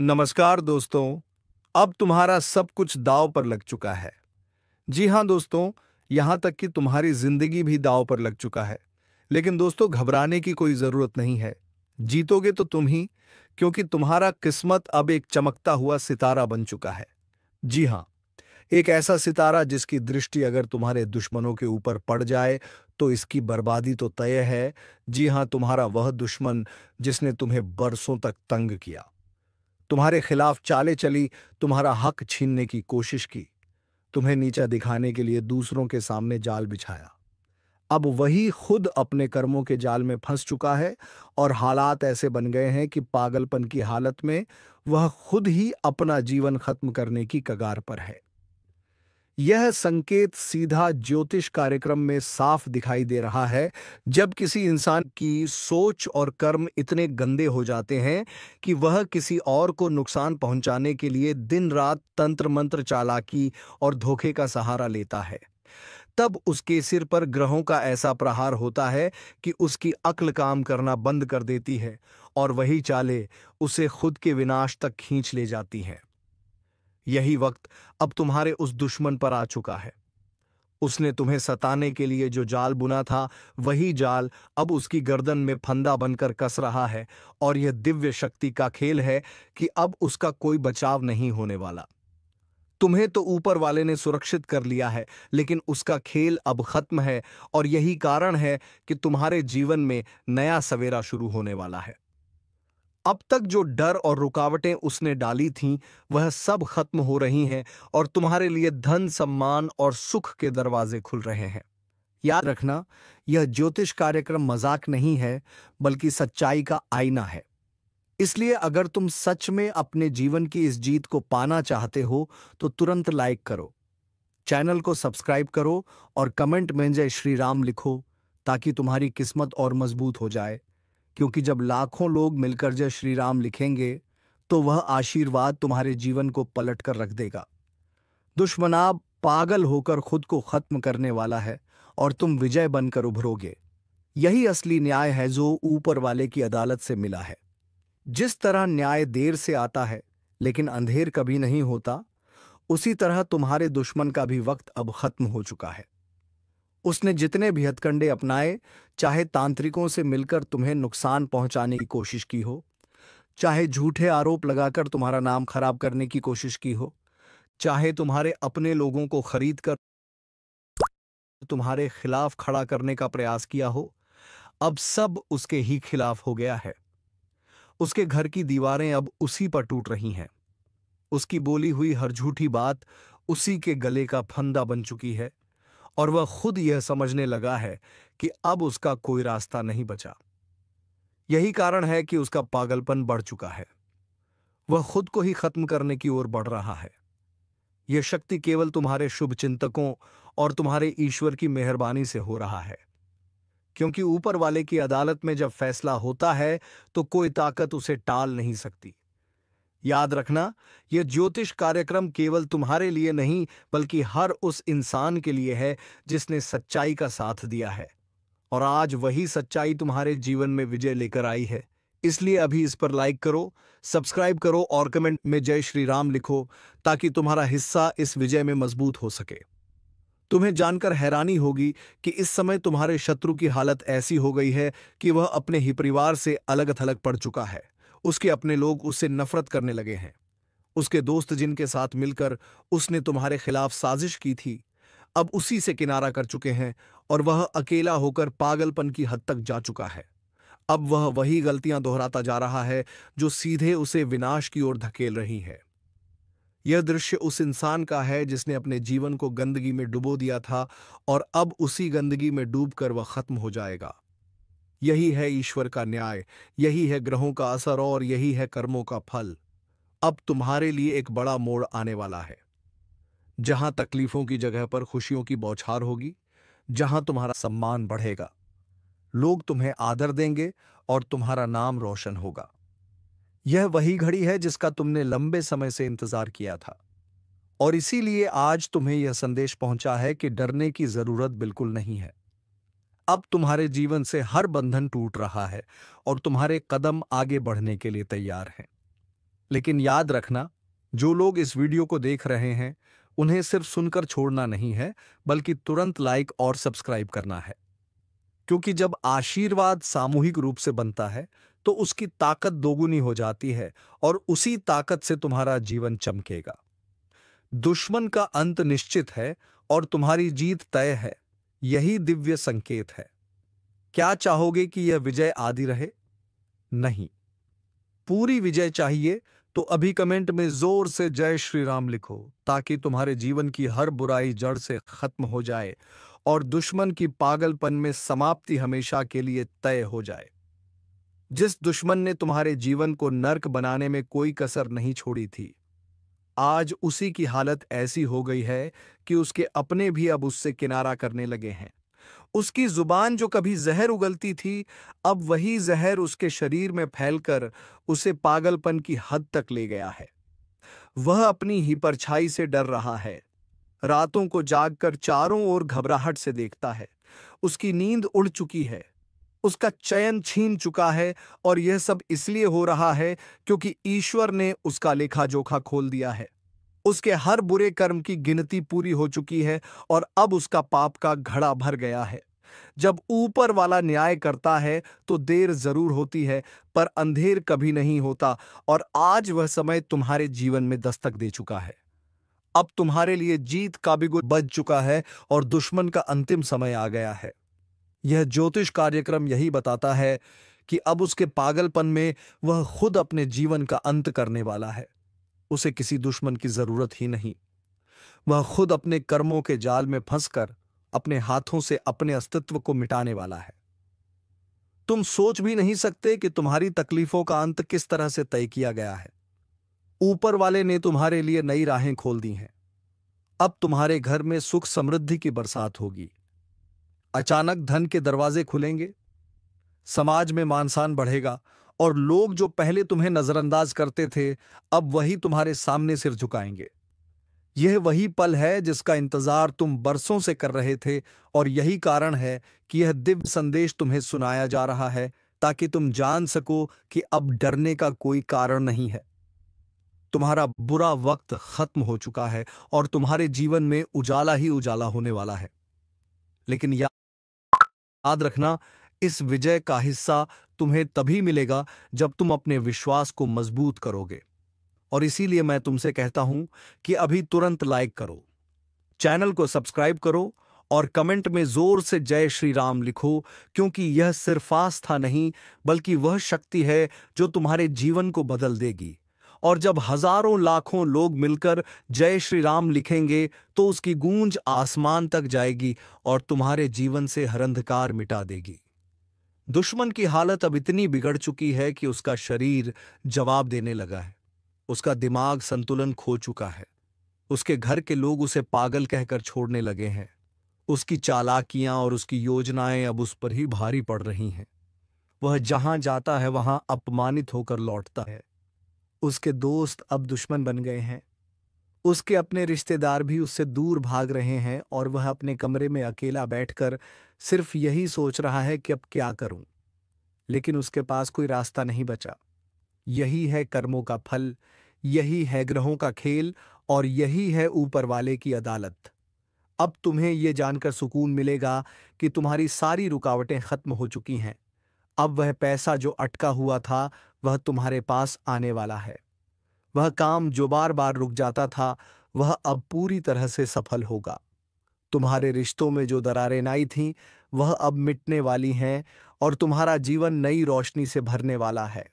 नमस्कार दोस्तों। अब तुम्हारा सब कुछ दांव पर लग चुका है। जी हाँ दोस्तों, यहाँ तक कि तुम्हारी जिंदगी भी दांव पर लग चुका है। लेकिन दोस्तों, घबराने की कोई जरूरत नहीं है। जीतोगे तो तुम ही, क्योंकि तुम्हारा किस्मत अब एक चमकता हुआ सितारा बन चुका है। जी हाँ, एक ऐसा सितारा जिसकी दृष्टि अगर तुम्हारे दुश्मनों के ऊपर पड़ जाए तो इसकी बर्बादी तो तय है। जी हाँ, तुम्हारा वह दुश्मन जिसने तुम्हें बरसों तक तंग किया, तुम्हारे खिलाफ चालें चली, तुम्हारा हक छीनने की कोशिश की, तुम्हें नीचा दिखाने के लिए दूसरों के सामने जाल बिछाया। अब वही खुद अपने कर्मों के जाल में फंस चुका है और हालात ऐसे बन गए हैं कि पागलपन की हालत में वह खुद ही अपना जीवन खत्म करने की कगार पर है। यह संकेत सीधा ज्योतिष कार्यक्रम में साफ दिखाई दे रहा है। जब किसी इंसान की सोच और कर्म इतने गंदे हो जाते हैं कि वह किसी और को नुकसान पहुंचाने के लिए दिन रात तंत्र मंत्र, चालाकी और धोखे का सहारा लेता है, तब उसके सिर पर ग्रहों का ऐसा प्रहार होता है कि उसकी अक्ल काम करना बंद कर देती है और वही चालें उसे खुद के विनाश तक खींच ले जाती हैं। यही वक्त अब तुम्हारे उस दुश्मन पर आ चुका है। उसने तुम्हें सताने के लिए जो जाल बुना था, वही जाल अब उसकी गर्दन में फंदा बनकर कस रहा है। और यह दिव्य शक्ति का खेल है कि अब उसका कोई बचाव नहीं होने वाला। तुम्हें तो ऊपर वाले ने सुरक्षित कर लिया है, लेकिन उसका खेल अब खत्म है। और यही कारण है कि तुम्हारे जीवन में नया सवेरा शुरू होने वाला है। अब तक जो डर और रुकावटें उसने डाली थीं, वह सब खत्म हो रही हैं और तुम्हारे लिए धन, सम्मान और सुख के दरवाजे खुल रहे हैं। याद रखना, यह ज्योतिष कार्यक्रम मजाक नहीं है, बल्कि सच्चाई का आईना है। इसलिए अगर तुम सच में अपने जीवन की इस जीत को पाना चाहते हो, तो तुरंत लाइक करो, चैनल को सब्सक्राइब करो और कमेंट में जय श्री राम लिखो, ताकि तुम्हारी किस्मत और मजबूत हो जाए। क्योंकि जब लाखों लोग मिलकर जय श्री राम लिखेंगे, तो वह आशीर्वाद तुम्हारे जीवन को पलट कर रख देगा। दुश्मनाब पागल होकर खुद को खत्म करने वाला है और तुम विजय बनकर उभरोगे। यही असली न्याय है जो ऊपर वाले की अदालत से मिला है। जिस तरह न्याय देर से आता है लेकिन अंधेर कभी नहीं होता, उसी तरह तुम्हारे दुश्मन का भी वक्त अब खत्म हो चुका है। उसने जितने भी हथकंडे अपनाए, चाहे तांत्रिकों से मिलकर तुम्हें नुकसान पहुंचाने की कोशिश की हो, चाहे झूठे आरोप लगाकर तुम्हारा नाम खराब करने की कोशिश की हो, चाहे तुम्हारे अपने लोगों को खरीद कर तुम्हारे खिलाफ खड़ा करने का प्रयास किया हो, अब सब उसके ही खिलाफ हो गया है। उसके घर की दीवारें अब उसी पर टूट रही हैं। उसकी बोली हुई हर झूठी बात उसी के गले का फंदा बन चुकी है और वह खुद यह समझने लगा है कि अब उसका कोई रास्ता नहीं बचा। यही कारण है कि उसका पागलपन बढ़ चुका है। वह खुद को ही खत्म करने की ओर बढ़ रहा है। यह शक्ति केवल तुम्हारे शुभ चिंतकों और तुम्हारे ईश्वर की मेहरबानी से हो रहा है। क्योंकि ऊपर वाले की अदालत में जब फैसला होता है, तो कोई ताकत उसे टाल नहीं सकती। याद रखना, यह ज्योतिष कार्यक्रम केवल तुम्हारे लिए नहीं, बल्कि हर उस इंसान के लिए है जिसने सच्चाई का साथ दिया है। और आज वही सच्चाई तुम्हारे जीवन में विजय लेकर आई है। इसलिए अभी इस पर लाइक करो, सब्सक्राइब करो और कमेंट में जय श्री राम लिखो, ताकि तुम्हारा हिस्सा इस विजय में मजबूत हो सके। तुम्हें जानकर हैरानी होगी कि इस समय तुम्हारे शत्रु की हालत ऐसी हो गई है कि वह अपने ही परिवार से अलग थलग पड़ चुका है। उसके अपने लोग उससे नफरत करने लगे हैं। उसके दोस्त जिनके साथ मिलकर उसने तुम्हारे खिलाफ साजिश की थी, अब उसी से किनारा कर चुके हैं और वह अकेला होकर पागलपन की हद तक जा चुका है। अब वह वही गलतियां दोहराता जा रहा है जो सीधे उसे विनाश की ओर धकेल रही है। यह दृश्य उस इंसान का है जिसने अपने जीवन को गंदगी में डुबो दिया था और अब उसी गंदगी में डूबकर वह खत्म हो जाएगा। यही है ईश्वर का न्याय, यही है ग्रहों का असर और यही है कर्मों का फल। अब तुम्हारे लिए एक बड़ा मोड़ आने वाला है, जहां तकलीफों की जगह पर खुशियों की बौछार होगी, जहां तुम्हारा सम्मान बढ़ेगा, लोग तुम्हें आदर देंगे और तुम्हारा नाम रोशन होगा। यह वही घड़ी है जिसका तुमने लंबे समय से इंतजार किया था। और इसीलिए आज तुम्हें यह संदेश पहुंचा है कि डरने की जरूरत बिल्कुल नहीं है। अब तुम्हारे जीवन से हर बंधन टूट रहा है और तुम्हारे कदम आगे बढ़ने के लिए तैयार हैं। लेकिन याद रखना, जो लोग इस वीडियो को देख रहे हैं उन्हें सिर्फ सुनकर छोड़ना नहीं है, बल्कि तुरंत लाइक और सब्सक्राइब करना है। क्योंकि जब आशीर्वाद सामूहिक रूप से बनता है तो उसकी ताकत दोगुनी हो जाती है और उसी ताकत से तुम्हारा जीवन चमकेगा। दुश्मन का अंत निश्चित है और तुम्हारी जीत तय है। यही दिव्य संकेत है। क्या चाहोगे कि यह विजय आदि रहे? नहीं, पूरी विजय चाहिए तो अभी कमेंट में जोर से जय श्री राम लिखो, ताकि तुम्हारे जीवन की हर बुराई जड़ से खत्म हो जाए और दुश्मन की पागलपन में समाप्ति हमेशा के लिए तय हो जाए। जिस दुश्मन ने तुम्हारे जीवन को नर्क बनाने में कोई कसर नहीं छोड़ी थी, आज उसी की हालत ऐसी हो गई है कि उसके अपने भी अब उससे किनारा करने लगे हैं। उसकी जुबान जो कभी जहर उगलती थी, अब वही जहर उसके शरीर में फैलकर उसे पागलपन की हद तक ले गया है। वह अपनी ही परछाई से डर रहा है। रातों को जागकर चारों ओर घबराहट से देखता है। उसकी नींद उड़ चुकी है। उसका चयन छीन चुका है और यह सब इसलिए हो रहा है क्योंकि ईश्वर ने उसका लेखा जोखा खोल दिया है। उसके हर बुरे कर्म की गिनती पूरी हो चुकी है और अब उसका पाप का घड़ा भर गया है। जब ऊपर वाला न्याय करता है तो देर जरूर होती है, पर अंधेर कभी नहीं होता। और आज वह समय तुम्हारे जीवन में दस्तक दे चुका है। अब तुम्हारे लिए जीत का बिगुल बज चुका है और दुश्मन का अंतिम समय आ गया है। यह ज्योतिष कार्यक्रम यही बताता है कि अब उसके पागलपन में वह खुद अपने जीवन का अंत करने वाला है। उसे किसी दुश्मन की जरूरत ही नहीं। वह खुद अपने कर्मों के जाल में फंसकर अपने हाथों से अपने अस्तित्व को मिटाने वाला है। तुम सोच भी नहीं सकते कि तुम्हारी तकलीफों का अंत किस तरह से तय किया गया है। ऊपर वाले ने तुम्हारे लिए नई राहें खोल दी हैं। अब तुम्हारे घर में सुख समृद्धि की बरसात होगी। अचानक धन के दरवाजे खुलेंगे, समाज में मानसान बढ़ेगा और लोग जो पहले तुम्हें नजरअंदाज करते थे, अब वही तुम्हारे सामने सिर झुकाएंगे। यह वही पल है जिसका इंतजार तुम बरसों से कर रहे थे और यही कारण है कि यह दिव्य संदेश तुम्हें सुनाया जा रहा है, ताकि तुम जान सको कि अब डरने का कोई कारण नहीं है। तुम्हारा बुरा वक्त खत्म हो चुका है और तुम्हारे जीवन में उजाला ही उजाला होने वाला है। लेकिन याद रखना, इस विजय का हिस्सा तुम्हें तभी मिलेगा जब तुम अपने विश्वास को मजबूत करोगे। और इसीलिए मैं तुमसे कहता हूं कि अभी तुरंत लाइक करो, चैनल को सब्सक्राइब करो और कमेंट में जोर से जय श्री राम लिखो, क्योंकि यह सिर्फ आस्था नहीं, बल्कि वह शक्ति है जो तुम्हारे जीवन को बदल देगी। और जब हजारों लाखों लोग मिलकर जय श्री राम लिखेंगे तो उसकी गूंज आसमान तक जाएगी और तुम्हारे जीवन से हर अंधकार मिटा देगी। दुश्मन की हालत अब इतनी बिगड़ चुकी है कि उसका शरीर जवाब देने लगा है। उसका दिमाग संतुलन खो चुका है। उसके घर के लोग उसे पागल कहकर छोड़ने लगे हैं। उसकी चालाकियां और उसकी योजनाएं अब उस पर ही भारी पड़ रही हैं। वह जहां जाता है वहां अपमानित होकर लौटता है। उसके दोस्त अब दुश्मन बन गए हैं। उसके अपने रिश्तेदार भी उससे दूर भाग रहे हैं और वह अपने कमरे में अकेला बैठकर सिर्फ यही सोच रहा है कि अब क्या करूं। लेकिन उसके पास कोई रास्ता नहीं बचा। यही है कर्मों का फल, यही है ग्रहों का खेल और यही है ऊपर वाले की अदालत। अब तुम्हें यह जानकर सुकून मिलेगा कि तुम्हारी सारी रुकावटें खत्म हो चुकी हैं। अब वह पैसा जो अटका हुआ था वह तुम्हारे पास आने वाला है। वह काम जो बार बार रुक जाता था वह अब पूरी तरह से सफल होगा। तुम्हारे रिश्तों में जो दरारें आई थीं वह अब मिटने वाली हैं और तुम्हारा जीवन नई रोशनी से भरने वाला है।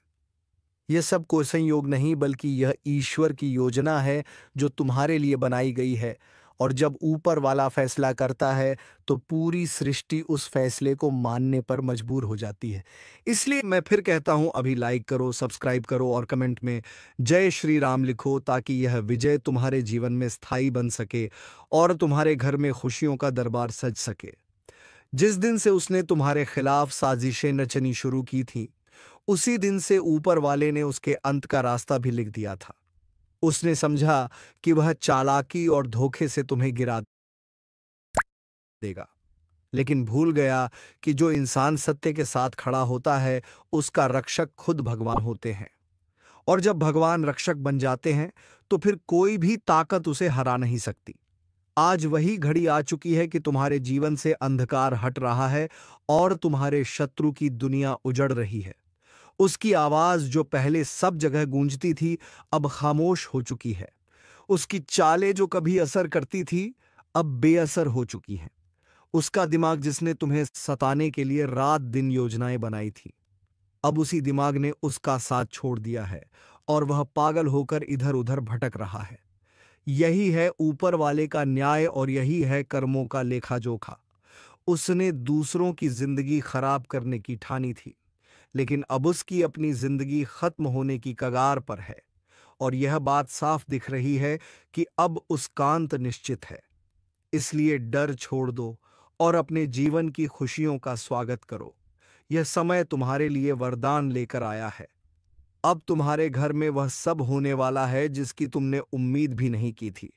यह सब कोई संयोग नहीं, बल्कि यह ईश्वर की योजना है जो तुम्हारे लिए बनाई गई है। और जब ऊपर वाला फैसला करता है तो पूरी सृष्टि उस फैसले को मानने पर मजबूर हो जाती है। इसलिए मैं फिर कहता हूं, अभी लाइक करो, सब्सक्राइब करो और कमेंट में जय श्री राम लिखो, ताकि यह विजय तुम्हारे जीवन में स्थायी बन सके और तुम्हारे घर में खुशियों का दरबार सज सके। जिस दिन से उसने तुम्हारे खिलाफ साजिशें रचनी शुरू की थी, उसी दिन से ऊपर वाले ने उसके अंत का रास्ता भी लिख दिया था। उसने समझा कि वह चालाकी और धोखे से तुम्हें गिरा देगा, लेकिन भूल गया कि जो इंसान सत्य के साथ खड़ा होता है उसका रक्षक खुद भगवान होते हैं। और जब भगवान रक्षक बन जाते हैं तो फिर कोई भी ताकत उसे हरा नहीं सकती। आज वही घड़ी आ चुकी है कि तुम्हारे जीवन से अंधकार हट रहा है और तुम्हारे शत्रु की दुनिया उजड़ रही है। उसकी आवाज जो पहले सब जगह गूंजती थी, अब खामोश हो चुकी है। उसकी चालें जो कभी असर करती थी, अब बेअसर हो चुकी हैं। उसका दिमाग जिसने तुम्हें सताने के लिए रात दिन योजनाएं बनाई थी, अब उसी दिमाग ने उसका साथ छोड़ दिया है और वह पागल होकर इधर उधर भटक रहा है। यही है ऊपर वाले का न्याय और यही है कर्मों का लेखा जोखा। उसने दूसरों की जिंदगी खराब करने की ठानी थी, लेकिन अब उसकी अपनी जिंदगी खत्म होने की कगार पर है और यह बात साफ दिख रही है कि अब उसका अंत निश्चित है। इसलिए डर छोड़ दो और अपने जीवन की खुशियों का स्वागत करो। यह समय तुम्हारे लिए वरदान लेकर आया है। अब तुम्हारे घर में वह सब होने वाला है जिसकी तुमने उम्मीद भी नहीं की थी।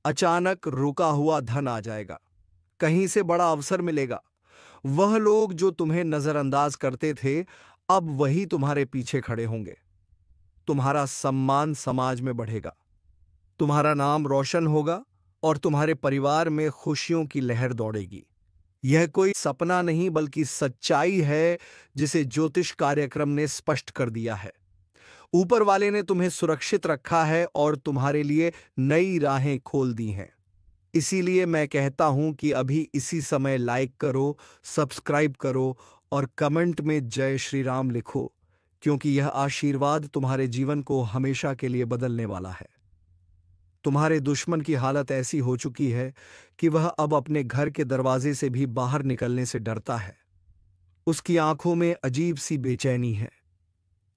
अचानक रुका हुआ धन आ जाएगा, कहीं से बड़ा अवसर मिलेगा। वह लोग जो तुम्हें नजरअंदाज करते थे, अब वही तुम्हारे पीछे खड़े होंगे। तुम्हारा सम्मान समाज में बढ़ेगा, तुम्हारा नाम रोशन होगा और तुम्हारे परिवार में खुशियों की लहर दौड़ेगी। यह कोई सपना नहीं बल्कि सच्चाई है जिसे ज्योतिष कार्यक्रम ने स्पष्ट कर दिया है। ऊपर वाले ने तुम्हें सुरक्षित रखा है और तुम्हारे लिए नई राहें खोल दी हैं। इसीलिए मैं कहता हूं कि अभी इसी समय लाइक करो, सब्सक्राइब करो और कमेंट में जय श्री राम लिखो, क्योंकि यह आशीर्वाद तुम्हारे जीवन को हमेशा के लिए बदलने वाला है। तुम्हारे दुश्मन की हालत ऐसी हो चुकी है कि वह अब अपने घर के दरवाजे से भी बाहर निकलने से डरता है। उसकी आंखों में अजीब सी बेचैनी है,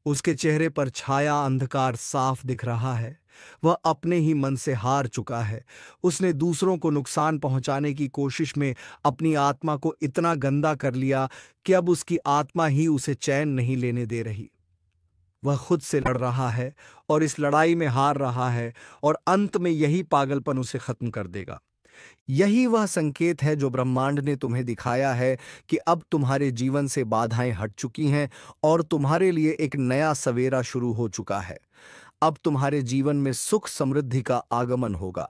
उसके चेहरे पर छाया अंधकार साफ दिख रहा है। वह अपने ही मन से हार चुका है। उसने दूसरों को नुकसान पहुंचाने की कोशिश में अपनी आत्मा को इतना गंदा कर लिया कि अब उसकी आत्मा ही उसे चैन नहीं लेने दे रही। वह खुद से लड़ रहा है और इस लड़ाई में हार रहा है और अंत में यही पागलपन उसे खत्म कर देगा। यही वह संकेत है जो ब्रह्मांड ने तुम्हें दिखाया है कि अब तुम्हारे जीवन से बाधाएं हट चुकी हैं और तुम्हारे लिए एक नया सवेरा शुरू हो चुका है। अब तुम्हारे जीवन में सुख समृद्धि का आगमन होगा,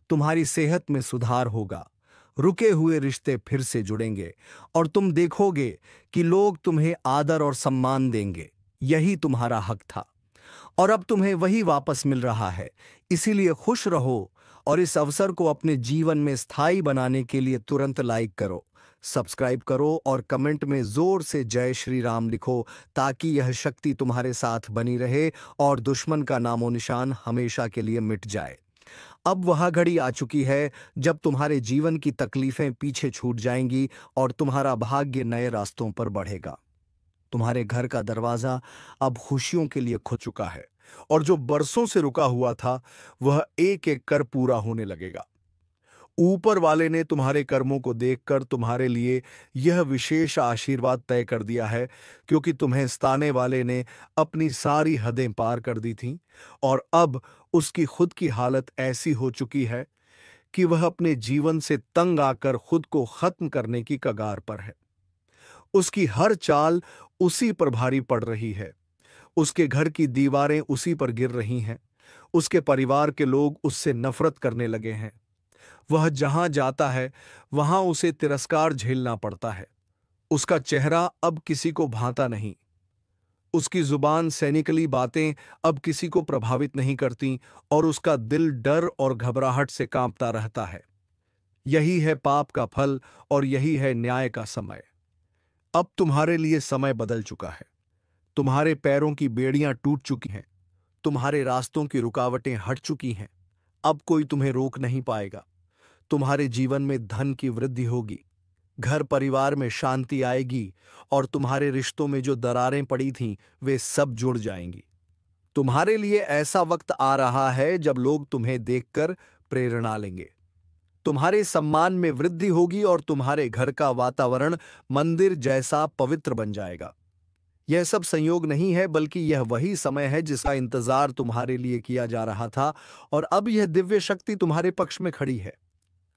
तुम्हारी सेहत में सुधार होगा, रुके हुए रिश्ते फिर से जुड़ेंगे और तुम देखोगे कि लोग तुम्हें आदर और सम्मान देंगे। यही तुम्हारा हक था और अब तुम्हें वही वापस मिल रहा है। इसीलिए खुश रहो और इस अवसर को अपने जीवन में स्थायी बनाने के लिए तुरंत लाइक करो, सब्सक्राइब करो और कमेंट में जोर से जय श्री राम लिखो, ताकि यह शक्ति तुम्हारे साथ बनी रहे और दुश्मन का नामो निशान हमेशा के लिए मिट जाए। अब वह घड़ी आ चुकी है जब तुम्हारे जीवन की तकलीफें पीछे छूट जाएंगी और तुम्हारा भाग्य नए रास्तों पर बढ़ेगा। तुम्हारे घर का दरवाजा अब खुशियों के लिए खुल चुका है और जो बरसों से रुका हुआ था वह एक एक कर पूरा होने लगेगा। ऊपर वाले ने तुम्हारे कर्मों को देखकर तुम्हारे लिए यह विशेष आशीर्वाद तय कर दिया है, क्योंकि तुम्हें सताने वाले ने अपनी सारी हदें पार कर दी थीं और अब उसकी खुद की हालत ऐसी हो चुकी है कि वह अपने जीवन से तंग आकर खुद को खत्म करने की कगार पर है। उसकी हर चाल उसी पर भारी पड़ रही है, उसके घर की दीवारें उसी पर गिर रही हैं, उसके परिवार के लोग उससे नफरत करने लगे हैं। वह जहां जाता है वहां उसे तिरस्कार झेलना पड़ता है। उसका चेहरा अब किसी को भाता नहीं, उसकी जुबान सैनिकली बातें अब किसी को प्रभावित नहीं करती और उसका दिल डर और घबराहट से कांपता रहता है। यही है पाप का फल और यही है न्याय का समय। अब तुम्हारे लिए समय बदल चुका है, तुम्हारे पैरों की बेड़ियां टूट चुकी हैं, तुम्हारे रास्तों की रुकावटें हट चुकी हैं। अब कोई तुम्हें रोक नहीं पाएगा। तुम्हारे जीवन में धन की वृद्धि होगी, घर परिवार में शांति आएगी और तुम्हारे रिश्तों में जो दरारें पड़ी थीं वे सब जुड़ जाएंगी। तुम्हारे लिए ऐसा वक्त आ रहा है जब लोग तुम्हें देखकर प्रेरणा लेंगे। तुम्हारे सम्मान में वृद्धि होगी और तुम्हारे घर का वातावरण मंदिर जैसा पवित्र बन जाएगा। यह सब संयोग नहीं है, बल्कि यह वही समय है जिसका इंतजार तुम्हारे लिए किया जा रहा था और अब यह दिव्य शक्ति तुम्हारे पक्ष में खड़ी है।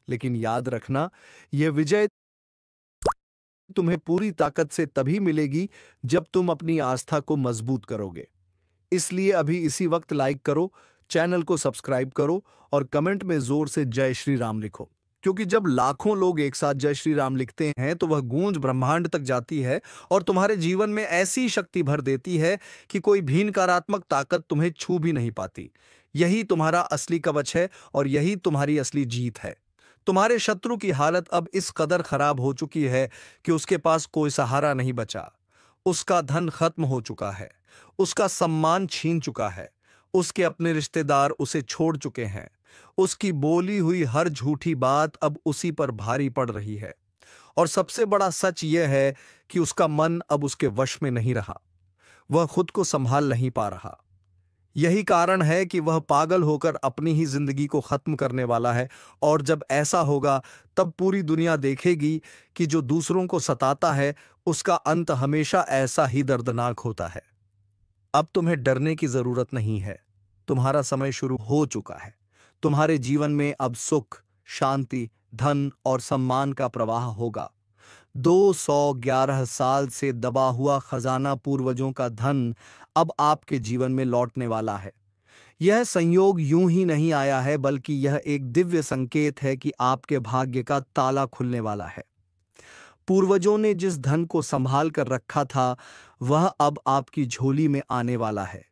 लेकिन याद रखना, यह विजय तुम्हें पूरी ताकत से तभी मिलेगी जब तुम अपनी आस्था को मजबूत करोगे। इसलिए अभी इसी वक्त लाइक करो, चैनल को सब्सक्राइब करो और कमेंट में जोर से जय श्री राम लिखो। क्योंकि जब लाखों लोग एक साथ जय श्री राम लिखते हैं तो वह गूंज ब्रह्मांड तक जाती है और तुम्हारे जीवन में ऐसी शक्ति भर देती है कि कोई भी नकारात्मक ताकत तुम्हें छू भी नहीं पाती। यही तुम्हारा असली कवच है और यही तुम्हारी असली जीत है। तुम्हारे शत्रु की हालत अब इस कदर खराब हो चुकी है कि उसके पास कोई सहारा नहीं बचा। उसका धन खत्म हो चुका है, उसका सम्मान छीन चुका है, उसके अपने रिश्तेदार उसे छोड़ चुके हैं, उसकी बोली हुई हर झूठी बात अब उसी पर भारी पड़ रही है। और सबसे बड़ा सच यह है कि उसका मन अब उसके वश में नहीं रहा, वह खुद को संभाल नहीं पा रहा। यही कारण है कि वह पागल होकर अपनी ही जिंदगी को खत्म करने वाला है। और जब ऐसा होगा तब पूरी दुनिया देखेगी कि जो दूसरों को सताता है उसका अंत हमेशा ऐसा ही दर्दनाक होता है। अब तुम्हें डरने की जरूरत नहीं है, तुम्हारा समय शुरू हो चुका है। तुम्हारे जीवन में अब सुख, शांति, धन और सम्मान का प्रवाह होगा। 211 साल से दबा हुआ खजाना पूर्वजों का धन अब आपके जीवन में लौटने वाला है। यह संयोग यूं ही नहीं आया है, बल्कि यह एक दिव्य संकेत है कि आपके भाग्य का ताला खुलने वाला है। पूर्वजों ने जिस धन को संभाल कर रखा था वह अब आपकी झोली में आने वाला है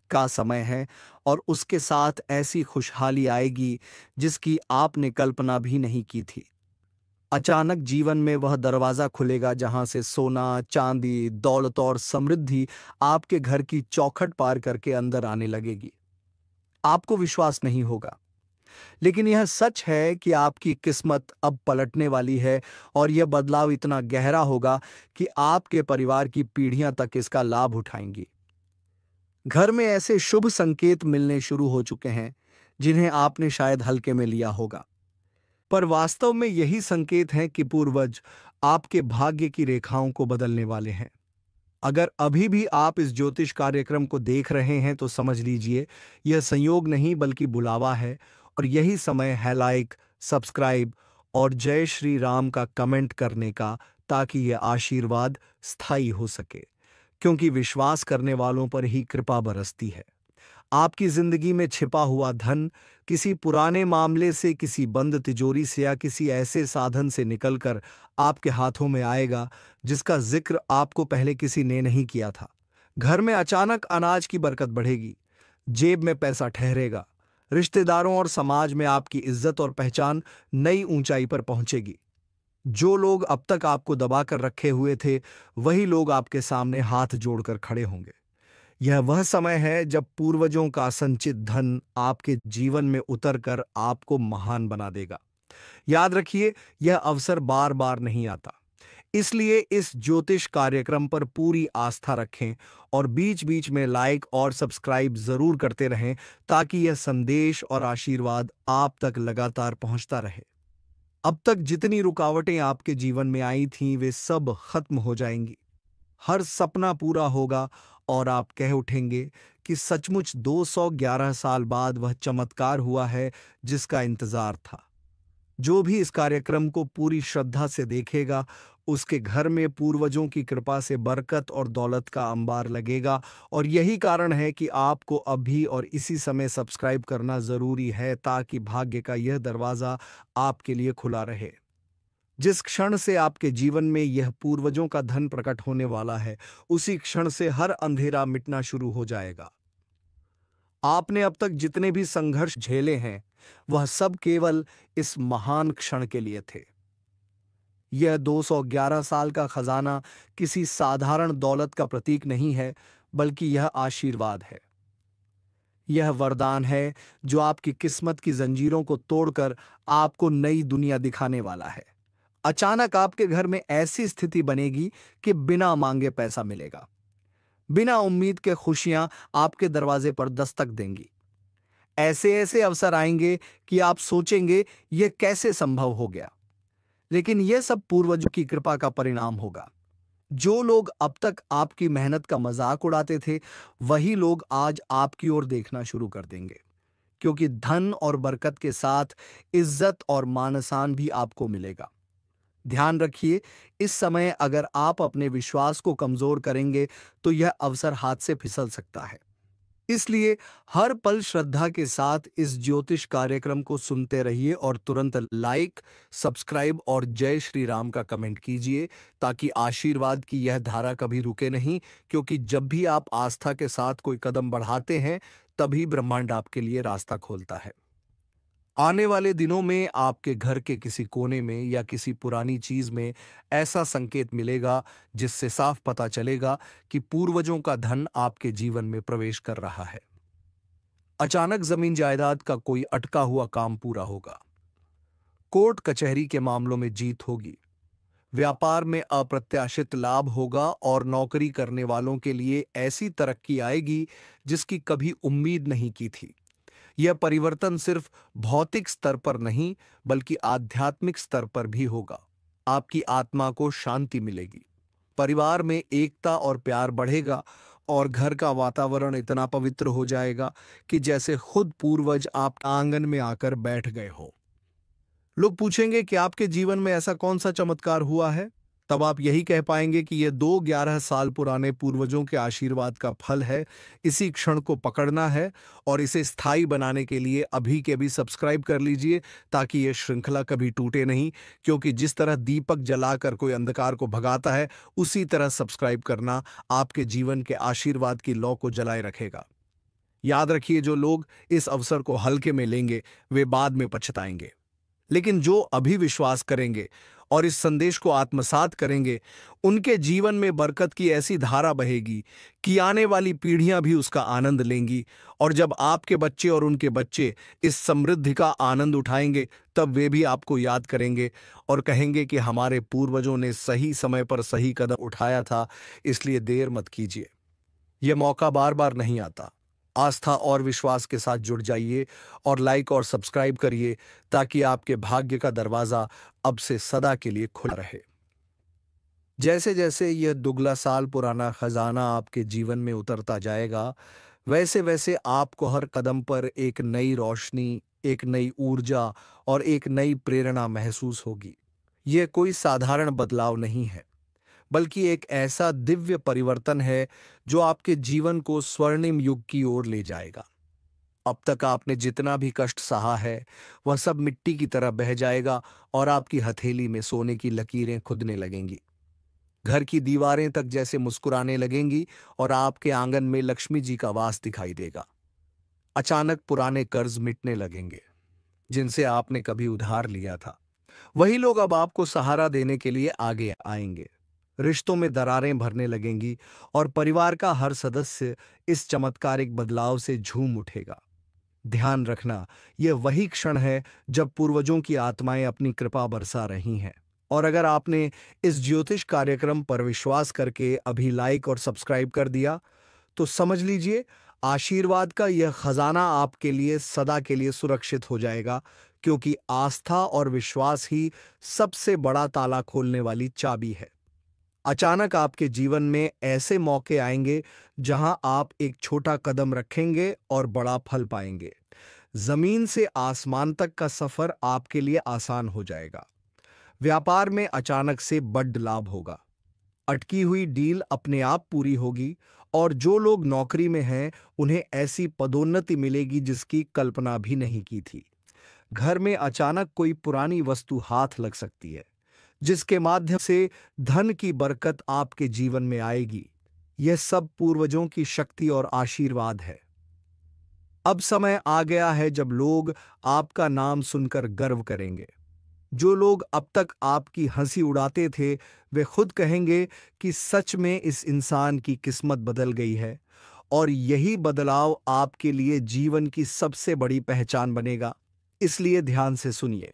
का समय है। और उसके साथ ऐसी खुशहाली आएगी जिसकी आपने कल्पना भी नहीं की थी। अचानक जीवन में वह दरवाजा खुलेगा जहां से सोना, चांदी, दौलत और समृद्धि आपके घर की चौखट पार करके अंदर आने लगेगी। आपको विश्वास नहीं होगा, लेकिन यह सच है कि आपकी किस्मत अब पलटने वाली है और यह बदलाव इतना गहरा होगा कि आपके परिवार की पीढ़ियां तक इसका लाभ उठाएंगी। घर में ऐसे शुभ संकेत मिलने शुरू हो चुके हैं जिन्हें आपने शायद हल्के में लिया होगा, पर वास्तव में यही संकेत हैं कि पूर्वज आपके भाग्य की रेखाओं को बदलने वाले हैं। अगर अभी भी आप इस ज्योतिष कार्यक्रम को देख रहे हैं तो समझ लीजिए यह संयोग नहीं बल्कि बुलावा है। और यही समय है लाइक, सब्सक्राइब और जय श्री राम का कमेंट करने का, ताकि यह आशीर्वाद स्थायी हो सके। क्योंकि विश्वास करने वालों पर ही कृपा बरसती है। आपकी जिंदगी में छिपा हुआ धन किसी पुराने मामले से, किसी बंद तिजोरी से या किसी ऐसे साधन से निकलकर आपके हाथों में आएगा जिसका जिक्र आपको पहले किसी ने नहीं किया था। घर में अचानक अनाज की बरकत बढ़ेगी, जेब में पैसा ठहरेगा, रिश्तेदारों और समाज में आपकी इज्जत और पहचान नई ऊंचाई पर पहुंचेगी। जो लोग अब तक आपको दबाकर रखे हुए थे वही लोग आपके सामने हाथ जोड़कर खड़े होंगे। यह वह समय है जब पूर्वजों का संचित धन आपके जीवन में उतरकर आपको महान बना देगा। याद रखिए, यह अवसर बार बार नहीं आता। इसलिए इस ज्योतिष कार्यक्रम पर पूरी आस्था रखें और बीच बीच में लाइक और सब्सक्राइब जरूर करते रहें, ताकि यह संदेश और आशीर्वाद आप तक लगातार पहुंचता रहे। अब तक जितनी रुकावटें आपके जीवन में आई थीं वे सब खत्म हो जाएंगी। हर सपना पूरा होगा और आप कह उठेंगे कि सचमुच 211 साल बाद वह चमत्कार हुआ है जिसका इंतजार था। जो भी इस कार्यक्रम को पूरी श्रद्धा से देखेगा उसके घर में पूर्वजों की कृपा से बरकत और दौलत का अंबार लगेगा। और यही कारण है कि आपको अभी और इसी समय सब्सक्राइब करना जरूरी है, ताकि भाग्य का यह दरवाजा आपके लिए खुला रहे। जिस क्षण से आपके जीवन में यह पूर्वजों का धन प्रकट होने वाला है उसी क्षण से हर अंधेरा मिटना शुरू हो जाएगा। आपने अब तक जितने भी संघर्ष झेले हैं वह सब केवल इस महान क्षण के लिए थे। यह 211 साल का खजाना किसी साधारण दौलत का प्रतीक नहीं है, बल्कि यह आशीर्वाद है। यह वरदान है जो आपकी किस्मत की जंजीरों को तोड़कर आपको नई दुनिया दिखाने वाला है। अचानक आपके घर में ऐसी स्थिति बनेगी कि बिना मांगे पैसा मिलेगा। बिना उम्मीद के खुशियां आपके दरवाजे पर दस्तक देंगी। ऐसे ऐसे अवसर आएंगे कि आप सोचेंगे यह कैसे संभव हो गया, लेकिन यह सब पूर्वजों की कृपा का परिणाम होगा। जो लोग अब तक आपकी मेहनत का मजाक उड़ाते थे वही लोग आज आपकी ओर देखना शुरू कर देंगे, क्योंकि धन और बरकत के साथ इज्जत और मान-सम्मान भी आपको मिलेगा। ध्यान रखिए, इस समय अगर आप अपने विश्वास को कमजोर करेंगे तो यह अवसर हाथ से फिसल सकता है। इसलिए हर पल श्रद्धा के साथ इस ज्योतिष कार्यक्रम को सुनते रहिए और तुरंत लाइक, सब्सक्राइब और जय श्री राम का कमेंट कीजिए ताकि आशीर्वाद की यह धारा कभी रुके नहीं, क्योंकि जब भी आप आस्था के साथ कोई कदम बढ़ाते हैं तभी ब्रह्मांड आपके लिए रास्ता खोलता है। आने वाले दिनों में आपके घर के किसी कोने में या किसी पुरानी चीज में ऐसा संकेत मिलेगा जिससे साफ पता चलेगा कि पूर्वजों का धन आपके जीवन में प्रवेश कर रहा है। अचानक जमीन जायदाद का कोई अटका हुआ काम पूरा होगा। कोर्ट कचहरी के मामलों में जीत होगी। व्यापार में अप्रत्याशित लाभ होगा और नौकरी करने वालों के लिए ऐसी तरक्की आएगी जिसकी कभी उम्मीद नहीं की थी। यह परिवर्तन सिर्फ भौतिक स्तर पर नहीं बल्कि आध्यात्मिक स्तर पर भी होगा। आपकी आत्मा को शांति मिलेगी, परिवार में एकता और प्यार बढ़ेगा और घर का वातावरण इतना पवित्र हो जाएगा कि जैसे खुद पूर्वज आप आंगन में आकर बैठ गए हो। लोग पूछेंगे कि आपके जीवन में ऐसा कौन सा चमत्कार हुआ है, तब आप यही कह पाएंगे कि यह 2-11 साल पुराने पूर्वजों के आशीर्वाद का फल है। इसी क्षण को पकड़ना है और इसे स्थायी बनाने के लिए अभी के अभी सब्सक्राइब कर लीजिए ताकि यह श्रृंखला कभी टूटे नहीं, क्योंकि जिस तरह दीपक जलाकर कोई अंधकार को भगाता है उसी तरह सब्सक्राइब करना आपके जीवन के आशीर्वाद की लौ को जलाए रखेगा। याद रखिए, जो लोग इस अवसर को हल्के में लेंगे वे बाद में पछताएंगे, लेकिन जो अभी विश्वास करेंगे और इस संदेश को आत्मसात करेंगे उनके जीवन में बरकत की ऐसी धारा बहेगी कि आने वाली पीढ़ियां भी उसका आनंद लेंगी। और जब आपके बच्चे और उनके बच्चे इस समृद्धि का आनंद उठाएंगे तब वे भी आपको याद करेंगे और कहेंगे कि हमारे पूर्वजों ने सही समय पर सही कदम उठाया था, इसलिए देर मत कीजिए। यह मौका बार बार नहीं आता। आस्था और विश्वास के साथ जुड़ जाइए और लाइक और सब्सक्राइब करिए ताकि आपके भाग्य का दरवाजा अब से सदा के लिए खुला रहे। जैसे जैसे यह दुगला साल पुराना खजाना आपके जीवन में उतरता जाएगा, वैसे वैसे आपको हर कदम पर एक नई रोशनी, एक नई ऊर्जा और एक नई प्रेरणा महसूस होगी। यह कोई साधारण बदलाव नहीं है, बल्कि एक ऐसा दिव्य परिवर्तन है जो आपके जीवन को स्वर्णिम युग की ओर ले जाएगा। अब तक आपने जितना भी कष्ट सहा है वह सब मिट्टी की तरह बह जाएगा और आपकी हथेली में सोने की लकीरें खुदने लगेंगी। घर की दीवारें तक जैसे मुस्कुराने लगेंगी और आपके आंगन में लक्ष्मी जी का वास दिखाई देगा। अचानक पुराने कर्ज मिटने लगेंगे जिनसे आपने कभी उधार लिया था। वही लोग अब आपको सहारा देने के लिए आगे आएंगे। रिश्तों में दरारें भरने लगेंगी और परिवार का हर सदस्य इस चमत्कारिक बदलाव से झूम उठेगा। ध्यान रखना, यह वही क्षण है जब पूर्वजों की आत्माएं अपनी कृपा बरसा रही हैं। और अगर आपने इस ज्योतिष कार्यक्रम पर विश्वास करके अभी लाइक और सब्सक्राइब कर दिया तो समझ लीजिए आशीर्वाद का यह खजाना आपके लिए सदा के लिए सुरक्षित हो जाएगा, क्योंकि आस्था और विश्वास ही सबसे बड़ा ताला खोलने वाली चाबी है। अचानक आपके जीवन में ऐसे मौके आएंगे जहां आप एक छोटा कदम रखेंगे और बड़ा फल पाएंगे। जमीन से आसमान तक का सफर आपके लिए आसान हो जाएगा। व्यापार में अचानक से बड़ लाभ होगा। अटकी हुई डील अपने आप पूरी होगी और जो लोग नौकरी में हैं उन्हें ऐसी पदोन्नति मिलेगी जिसकी कल्पना भी नहीं की थी। घर में अचानक कोई पुरानी वस्तु हाथ लग सकती है जिसके माध्यम से धन की बरकत आपके जीवन में आएगी। यह सब पूर्वजों की शक्ति और आशीर्वाद है। अब समय आ गया है जब लोग आपका नाम सुनकर गर्व करेंगे। जो लोग अब तक आपकी हंसी उड़ाते थे वे खुद कहेंगे कि सच में इस इंसान की किस्मत बदल गई है, और यही बदलाव आपके लिए जीवन की सबसे बड़ी पहचान बनेगा। इसलिए ध्यान से सुनिए।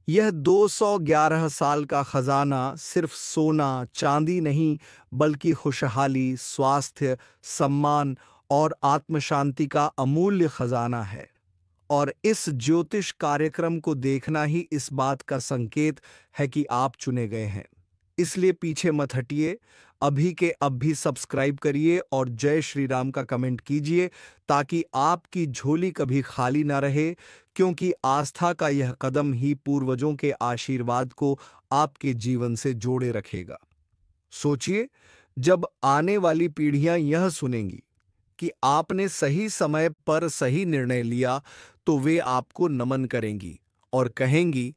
यह 211 साल का खजाना सिर्फ सोना चांदी नहीं बल्कि खुशहाली, स्वास्थ्य, सम्मान और आत्मशांति का अमूल्य खजाना है। और इस ज्योतिष कार्यक्रम को देखना ही इस बात का संकेत है कि आप चुने गए हैं। इसलिए पीछे मत हटिए, अभी के अब भी सब्सक्राइब करिए और जय श्री राम का कमेंट कीजिए ताकि आपकी झोली कभी खाली ना रहे, क्योंकि आस्था का यह कदम ही पूर्वजों के आशीर्वाद को आपके जीवन से जोड़े रखेगा। सोचिए, जब आने वाली पीढ़ियां यह सुनेंगी कि आपने सही समय पर सही निर्णय लिया, तो वे आपको नमन करेंगी और कहेंगी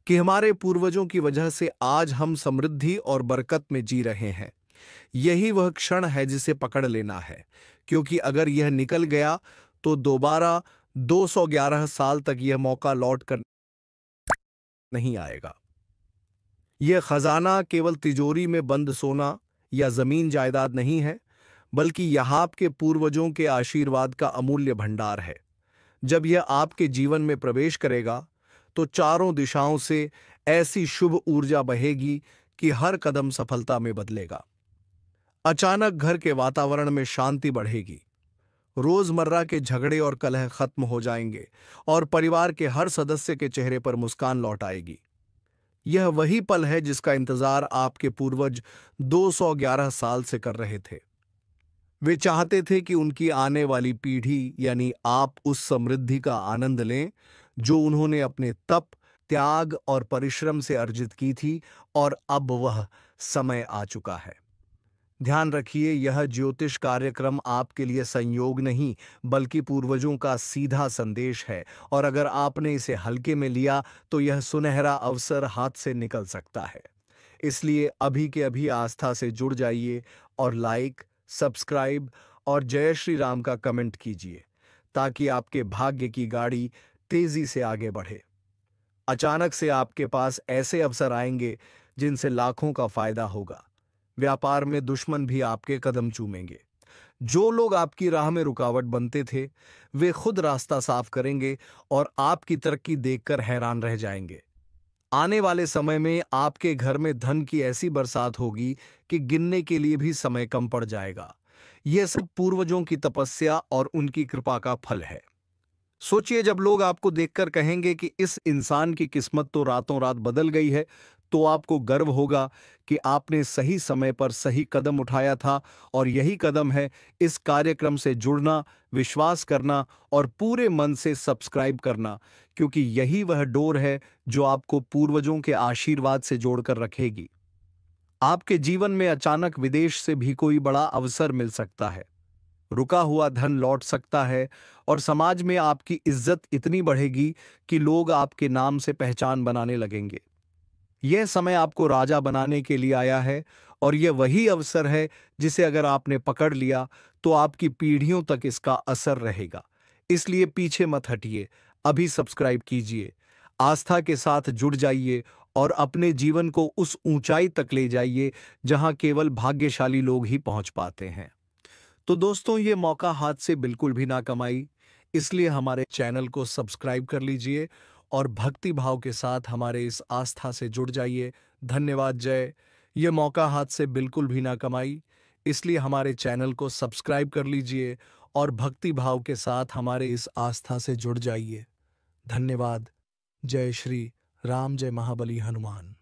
कि हमारे पूर्वजों की वजह से आज हम समृद्धि और बरकत में जी रहे हैं। यही वह क्षण है जिसे पकड़ लेना है, क्योंकि अगर यह निकल गया तो दोबारा 211 साल तक यह मौका लौट कर नहीं आएगा। यह खजाना केवल तिजोरी में बंद सोना या जमीन जायदाद नहीं है, बल्कि यह आपके पूर्वजों के आशीर्वाद का अमूल्य भंडार है। जब यह आपके जीवन में प्रवेश करेगा तो चारों दिशाओं से ऐसी शुभ ऊर्जा बहेगी कि हर कदम सफलता में बदलेगा। अचानक घर के वातावरण में शांति बढ़ेगी, रोजमर्रा के झगड़े और कलह खत्म हो जाएंगे और परिवार के हर सदस्य के चेहरे पर मुस्कान लौट आएगी। यह वही पल है जिसका इंतजार आपके पूर्वज 211 साल से कर रहे थे। वे चाहते थे कि उनकी आने वाली पीढ़ी यानी आप उस समृद्धि का आनंद लें जो उन्होंने अपने तप, त्याग और परिश्रम से अर्जित की थी, और अब वह समय आ चुका है। ध्यान रखिए, यह ज्योतिष कार्यक्रम आपके लिए संयोग नहीं बल्कि पूर्वजों का सीधा संदेश है, और अगर आपने इसे हल्के में लिया तो यह सुनहरा अवसर हाथ से निकल सकता है। इसलिए अभी के अभी आस्था से जुड़ जाइए और लाइक, सब्सक्राइब और जय श्री राम का कमेंट कीजिए, ताकि आपके भाग्य की गाड़ी तेजी से आगे बढ़े। अचानक से आपके पास ऐसे अवसर आएंगे जिनसे लाखों का फायदा होगा। व्यापार में दुश्मन भी आपके कदम चूमेंगे। जो लोग आपकी राह में रुकावट बनते थे, वे खुद रास्ता साफ करेंगे और आपकी तरक्की देखकर हैरान रह जाएंगे। आने वाले समय में आपके घर में धन की ऐसी बरसात होगी कि गिनने के लिए भी समय कम पड़ जाएगा। यह सब पूर्वजों की तपस्या और उनकी कृपा का फल है। सोचिए, जब लोग आपको देखकर कहेंगे कि इस इंसान की किस्मत तो रातों रात बदल गई है, तो आपको गर्व होगा कि आपने सही समय पर सही कदम उठाया था। और यही कदम है इस कार्यक्रम से जुड़ना, विश्वास करना और पूरे मन से सब्सक्राइब करना, क्योंकि यही वह डोर है जो आपको पूर्वजों के आशीर्वाद से जोड़कर रखेगी। आपके जीवन में अचानक विदेश से भी कोई बड़ा अवसर मिल सकता है, रुका हुआ धन लौट सकता है, और समाज में आपकी इज्जत इतनी बढ़ेगी कि लोग आपके नाम से पहचान बनाने लगेंगे। यह समय आपको राजा बनाने के लिए आया है, और यह वही अवसर है जिसे अगर आपने पकड़ लिया तो आपकी पीढ़ियों तक इसका असर रहेगा। इसलिए पीछे मत हटिए, अभी सब्सक्राइब कीजिए, आस्था के साथ जुड़ जाइए और अपने जीवन को उस ऊंचाई तक ले जाइए जहां केवल भाग्यशाली लोग ही पहुंच पाते हैं। तो दोस्तों, ये मौका हाथ से बिल्कुल भी ना कमाई, इसलिए हमारे चैनल को सब्सक्राइब कर लीजिए और भक्ति भाव के साथ हमारे इस आस्था से जुड़ जाइए। धन्यवाद। जय। ये मौका हाथ से बिल्कुल भी ना कमाई, इसलिए हमारे चैनल को सब्सक्राइब कर लीजिए और भक्ति भाव के साथ हमारे इस आस्था से जुड़ जाइए। धन्यवाद। जय श्री राम, जय महाबली हनुमान।